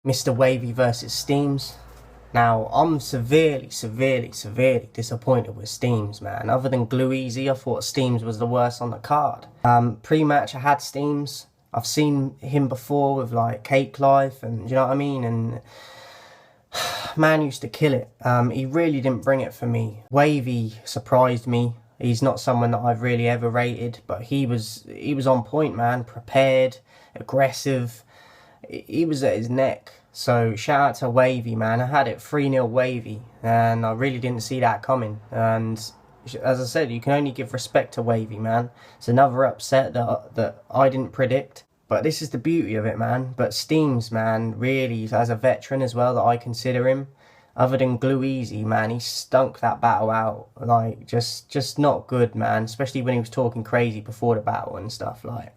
Mr. Wavy versus Steams. Now, I'm severely disappointed with Steams, man. Other than Glue Easy, I thought Steams was the worst on the card. Pre-match, I had Steams. I've seen him before with like Cake Life, and you know what I mean? And man used to kill it. He really didn't bring it for me. Wavy surprised me. He's not someone that I've really ever rated, but he was on point, man. Prepared, aggressive. He was at his neck. So shout out to Wavy, man. I had it 3-0 Wavy, and I really didn't see that coming. And as I said, you can only give respect to Wavy, man. It's another upset that I didn't predict. But this is the beauty of it, man. But Steams, man, really, as a veteran as well, that I consider him, other than Glue Easy, man, he stunk that battle out. Like, just not good, man. Especially when he was talking crazy before the battle and stuff, like.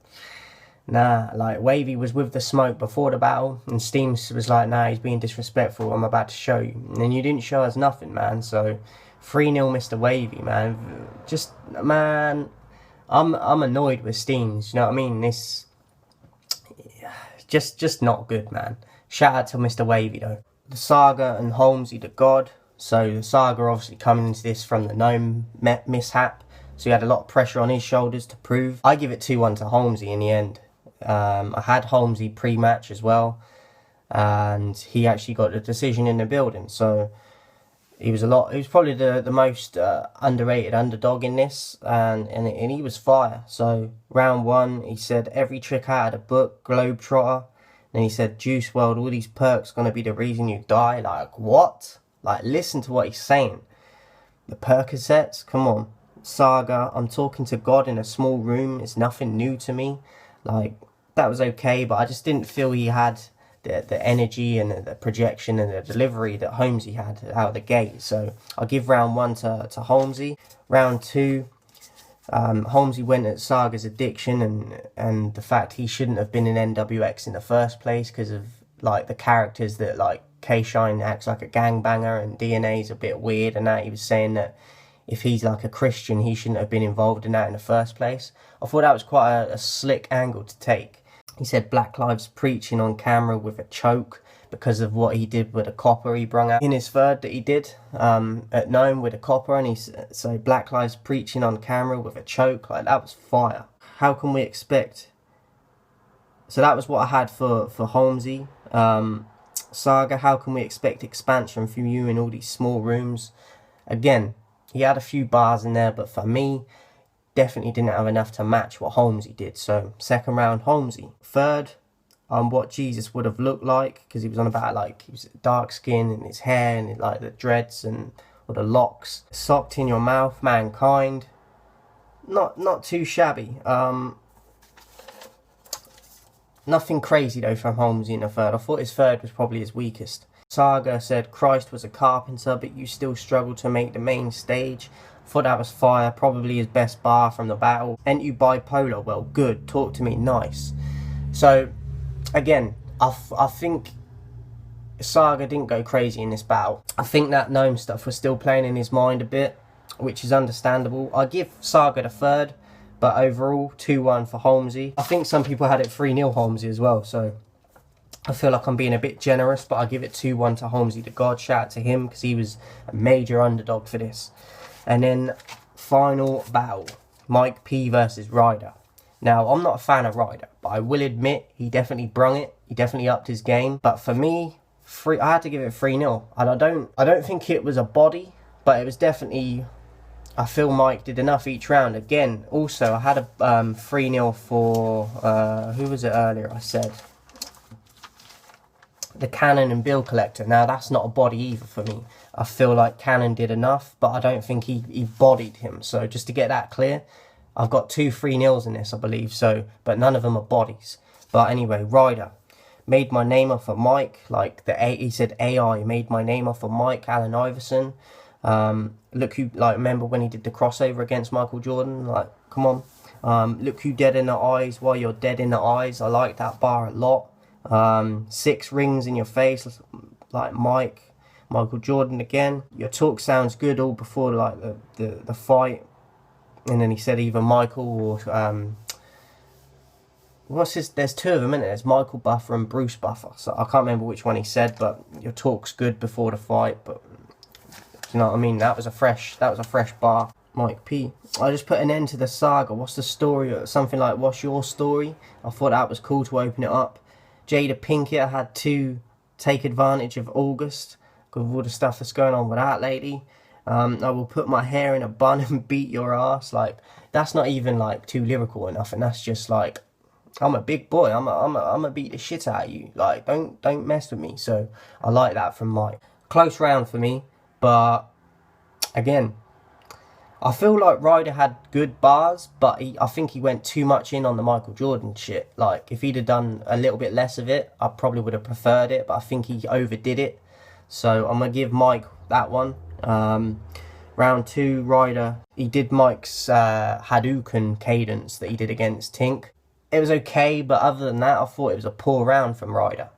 Nah, like, Wavy was with the smoke before the battle, and Steams was like, nah, he's being disrespectful, I'm about to show you. And you didn't show us nothing, man, so 3-0 Mr. Wavy, man. Just, man, I'm annoyed with Steams, you know what I mean? This, just not good, man. Shout out to Mr. Wavy, though. The Saga and Holmesy, the God. So the Saga obviously coming into this from the gnome mishap, so he had a lot of pressure on his shoulders to prove. I give it 2-1 to Holmesy in the end. I had Holmesy pre-match as well, and he actually got the decision in the building. So he was probably the most underrated underdog in this, and he was fire. So round one, he said every trick out of the book, Globetrotter. Then he said Juice WRLD, all these perks gonna be the reason you die. Like, what? Like, listen to what he's saying. The Percocets, come on. Saga, I'm talking to God in a small room. It's nothing new to me. Like, that was okay, but I just didn't feel he had the energy and the projection and the delivery that Holmesy had out of the gate. So I'll give round one to Holmesy. Round two, Holmesy went at Saga's addiction and the fact he shouldn't have been in NWX in the first place because of like the characters that like K-Shine acts like a gangbanger and DNA's a bit weird and that. He was saying that if he's like a Christian, he shouldn't have been involved in that in the first place. I thought that was quite a slick angle to take. He said Black Lives preaching on camera with a choke because of what he did with a copper he brung out in his third that he did at Gnome with a copper, and so Black Lives preaching on camera with a choke, like that was fire. How can we expect? So that was what I had for Holmesy. Saga, how can we expect expansion from you in all these small rooms? Again, he had a few bars in there, but for me, definitely didn't have enough to match what Holmesy did. So second round, Holmesy. Third, what Jesus would have looked like, because he was on about like he was dark skin and his hair and like the dreads and or the locks. Socked in your mouth, Mankind. Not too shabby. Nothing crazy though from Holmesy in the third. I thought his third was probably his weakest. Saga said Christ was a carpenter, but you still struggle to make the main stage. I thought that was fire, probably his best bar from the battle. Ain't you bipolar? Well, good. Talk to me nice. So, again, I think Saga didn't go crazy in this battle. I think that gnome stuff was still playing in his mind a bit, which is understandable. I give Saga the third, but overall, 2-1 for Holmesy. I think some people had it 3-0 Holmesy as well, so I feel like I'm being a bit generous, but I give it 2-1 to Holmesy the God. Shout out to him, because he was a major underdog for this. And then, final battle, Mike P versus Ryder. Now, I'm not a fan of Ryder, but I will admit he definitely brung it. He definitely upped his game. But for me, I had to give it 3-0. And I don't think it was a body, but it was definitely, I feel Mike did enough each round. Again, also, I had a 3-0 for, who was it earlier I said? The Cannon and Bill Collector. Now, that's not a body either for me. I feel like Cannon did enough, but I don't think he bodied him. So just to get that clear, I've got 2 3-0s in this, I believe. So, but none of them are bodies. But anyway, Ryder made my name off of Mike. Like he said, AI made my name off of Mike Allen Iverson. Look who, like, remember when he did the crossover against Michael Jordan? Like, come on. Look who dead in the eyes while you're dead in the eyes. I like that bar a lot. 6 rings in your face, like Michael Jordan again. Your talk sounds good all before like the fight, and then he said either Michael or there's two of them, isn't there? There's Michael Buffer and Bruce Buffer. So I can't remember which one he said, but your talk's good before the fight. But you know what I mean? That was a fresh bar. Mike P. I just put an end to the saga. What's the story? Something like, what's your story? I thought that was cool to open it up. Jada Pinkett had to take advantage of August with all the stuff that's going on with that lady. I will put my hair in a bun and beat your ass. Like, that's not even like too lyrical enough, and that's just like, I'm a big boy. I'm a beat the shit out of you. Like, don't mess with me. So I like that from Mike. Close round for me, but again, I feel like Ryder had good bars, but I think he went too much in on the Michael Jordan shit. Like, if he'd have done a little bit less of it, I probably would have preferred it, but I think he overdid it. So I'm going to give Mike that one. Round 2, Ryder, he did Mike's Hadouken cadence that he did against Tink. It was okay, but other than that, I thought it was a poor round from Ryder.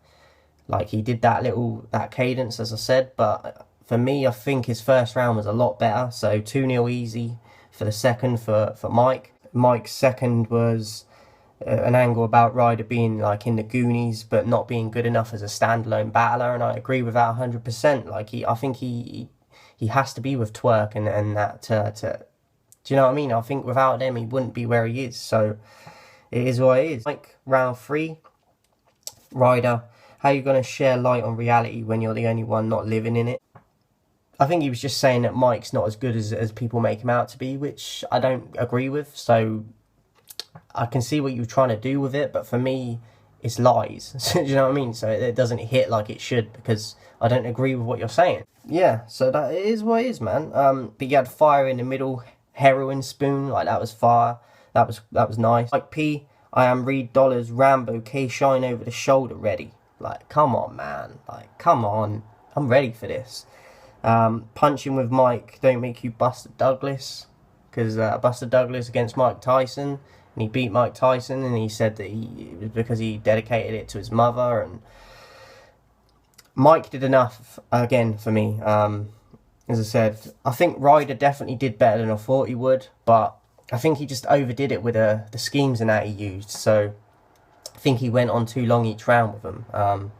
Like, he did that cadence, as I said, but for me, I think his first round was a lot better. So 2-0 easy for the second for Mike. Mike's second was an angle about Ryder being like in the Goonies, but not being good enough as a standalone battler, and I agree with that 100%. Like, I think he has to be with Twerk and that to do you know what I mean? I think without them, he wouldn't be where he is. So it is what it is. Mike, round 3, Ryder, how are you going to share light on reality when you're the only one not living in it? I think he was just saying that Mike's not as good as people make him out to be, which I don't agree with. So I can see what you're trying to do with it, but for me, it's lies. Do you know what I mean? So it doesn't hit like it should, because I don't agree with what you're saying. Yeah, so that is what it is, man. But you had fire in the middle, heroin spoon, like that was fire. That was nice. Like P, I am Reed Dollars, Rambo, K-Shine over the shoulder ready. Like, come on, man. Like, come on. I'm ready for this. Punching with Mike, don't make you Buster Douglas, because Buster Douglas against Mike Tyson, and he beat Mike Tyson, and he said that it was because he dedicated it to his mother, and Mike did enough again for me. As I said, I think Ryder definitely did better than I thought he would, but I think he just overdid it with the schemes and that he used. So I think he went on too long each round with them.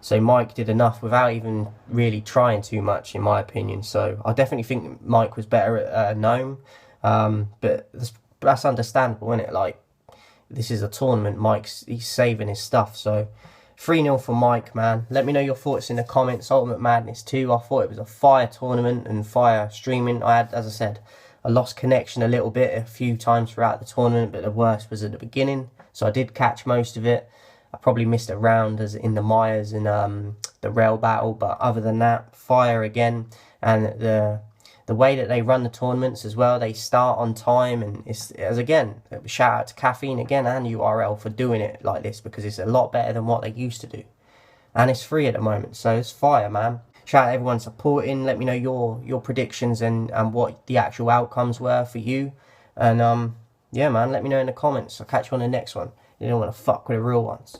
So Mike did enough without even really trying too much, in my opinion. So I definitely think Mike was better at Gnome. But that's understandable, isn't it? Like, this is a tournament. He's saving his stuff. So 3-0 for Mike, man. Let me know your thoughts in the comments. Ultimate Madness 2. I thought it was a fire tournament and fire streaming. I had, as I said, I lost connection a little bit a few times throughout the tournament, but the worst was at the beginning. So I did catch most of it. I probably missed a round as in the Myers and the rail battle, but other than that, fire again. And the way that they run the tournaments as well, they start on time, and it's, as again, shout out to Caffeine again and URL for doing it like this, because it's a lot better than what they used to do, and it's free at the moment, so it's fire, man. Shout out to everyone supporting. Let me know your predictions and what the actual outcomes were for you, and yeah, man, let me know in the comments. I'll catch you on the next one. You don't want to fuck with the real ones.